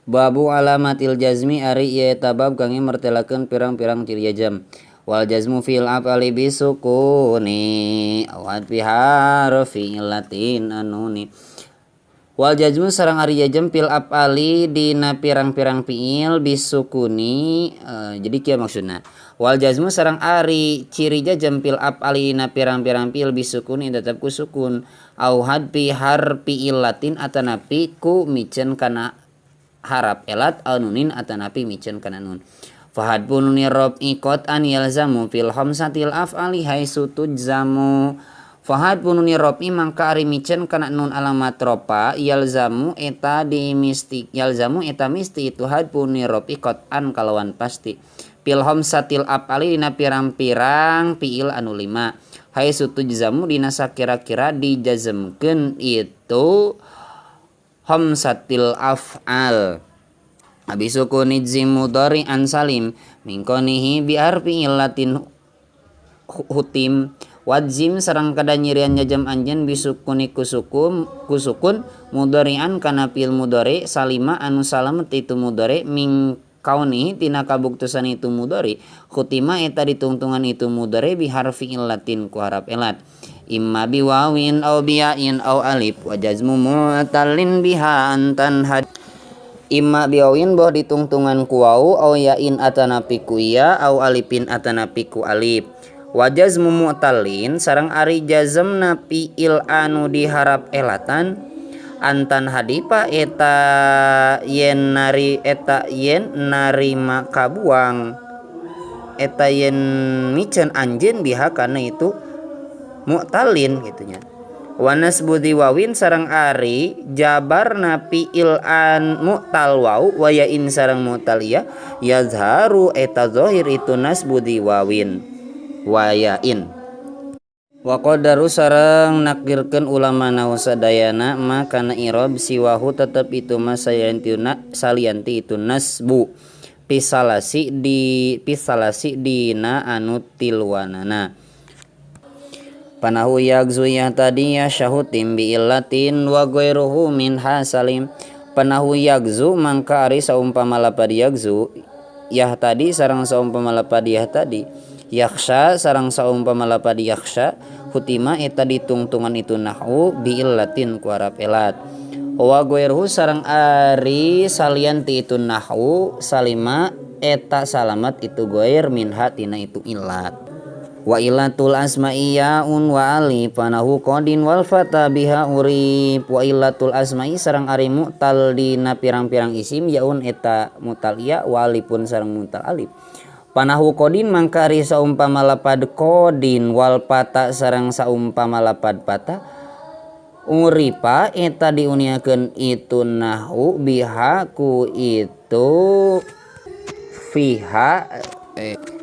Babu alamatil jazmi ari ieu eta bab kangge martelakeun pirang-pirang ciri jazm. Wal jazmu fil af'ali bisukuni awad fi harfi illatin anuni. Wal jazmu sareng ari jazm fil af'ali dina pirang-pirang fiil bisukuni jadi kieu maksudna. Wal jazmu sareng ari ciri jazm fil af'ali dina pirang-pirang fiil bisukuni tetep ku sukun au hadfi harfi illatin atanapi ku miceun kana harap elat anunin atanapi miceun kana nun. Fahad bununi rob'i qat'an yalzamu fil khamsatil af'ali haitsu tujzamu. Fahad bununi rob'i mangka ari miceun kana nun alamat ropa yalzamu eta misti itu had bununi rob'i qat'an kalawan pasti. Fil khamsatil af'ali dina pirang-pirang fiil anu 5. Haitsu tujzamu dina sakira-kira dijazmkeun itu khamsatil af'al. Abisukuni jim mudhari an salim mingkonihi bi harfi illatin hutim wajim sareng kada nyirian jazm anjeun bisukuni kusukun mudhari'an kana fiil mudhari salima anu salamet itu mudhari mingkaunihi tina kabuktosan itu mudhari hutima eta ditungtungan itu mudhari bi harfi illatin ku harap elat imma biwawin au biyain au alif wa jazmu mu'tallin biha antan had imma biwawin boh ditungtungan ku waw au yain atanapi ku ya au alipin atanapi ku alif wa jazmu mu'tallin sareng ari jazm na fiil anu diharap elatan antan hadipa eta yen narima kabuang eta yen miceun anjeun biha kana itu mu'tallin gitunya. Wa nasbu diwawin sareng ari jabarna fiil an mu'tal waw wa yain sareng mu'tal ya yazharu eta zahir itu nasbu diwawin wa yain. Wa qadaru sareng nakdirkeun ulama nahu sadayana ma kana i'rab siwahu tetep itu ma salianti itu nasbu pisalasi dina anu tiluanana. Panahu yagzu tadi ya syahutim bi illatin wa ghairuhu min hasalim. Panahu yagzu mangka ari saumpama lapad yagzu yah tadi sareng saumpama lapad yah tadi yakhsha sareng saumpama lapad yakhsha hutima eta ditungtungan itu nahwu bi illatin ku harap elat. Wa ghairuhu sareng ari salianti itu nahwu salima eta salamat itu ghair minha tina itu illat. Wa illatul asma'i yaun wa alif panahu qadin wal fata biha urib. Wa illatul asma'i sareng ari mu'tal dina pirang-pirang isim yaun eta mu'tal ya wa alifun sareng mu'tal alif. Panahu qadin mangka ari saumpama lapad qadin wal fata sareng saumpama lapad fata uripa eta diuniakeun itu nahwu biha ku itu fiha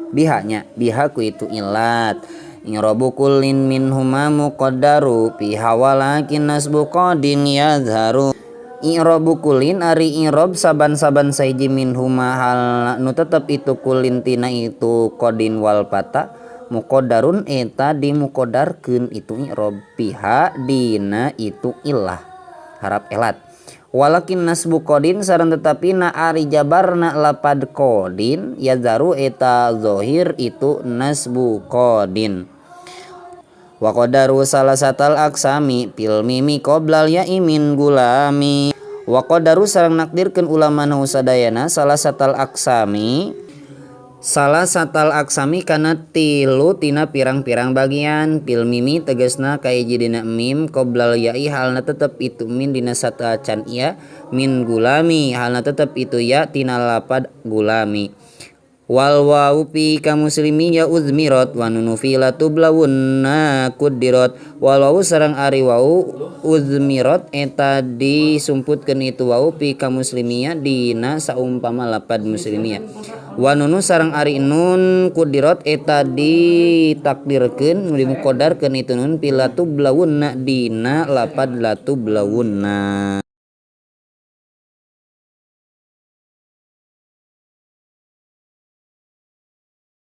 bihanya biha ku itu illat. I'rabu kullin minhuma muqaddaru fiha walakin nasbu qadin yazharu. I'rabu kullin ari i'rab saban-saban sahiji minhuma hal nu tetep itu kullin tina itu qadin wal fata muqaddarun eta dimuqaddarkeun itu i'rab fiha dina itu illah harap elat. Walakin nasbu qadin sareng tetapi na ari jabarna lapad qadin yazharu eta zahir itu nasbu qadin. Wa qadaru salasatal aksami fil mimi qoblal ya'i min gulami. Wa qadaru sareng nakdirkeun ulama nahu sadayana salasatal aksami kana tilu tina pirang-pirang bagian. Fil mimi tegasna kahiji dina mim qoblal ya'i halna tetep itu min dina sataacan iya min gulami halna tetep itu ya tina lapad gulami. Wal wawu fi kamuslimi ya uzmirat wa nunu fila tublawunna kudirat. Wal wawu sareng ari wawu uzmirat eta disumputkeun itu wawu fi kamuslimiyah dina saumpama lapad muslimiyah. Wa nunu sareng ari nun kudirat eta ditakdirkeun dimuqaddarkeun itu nun fila tublawunna dina lapad latublawunna.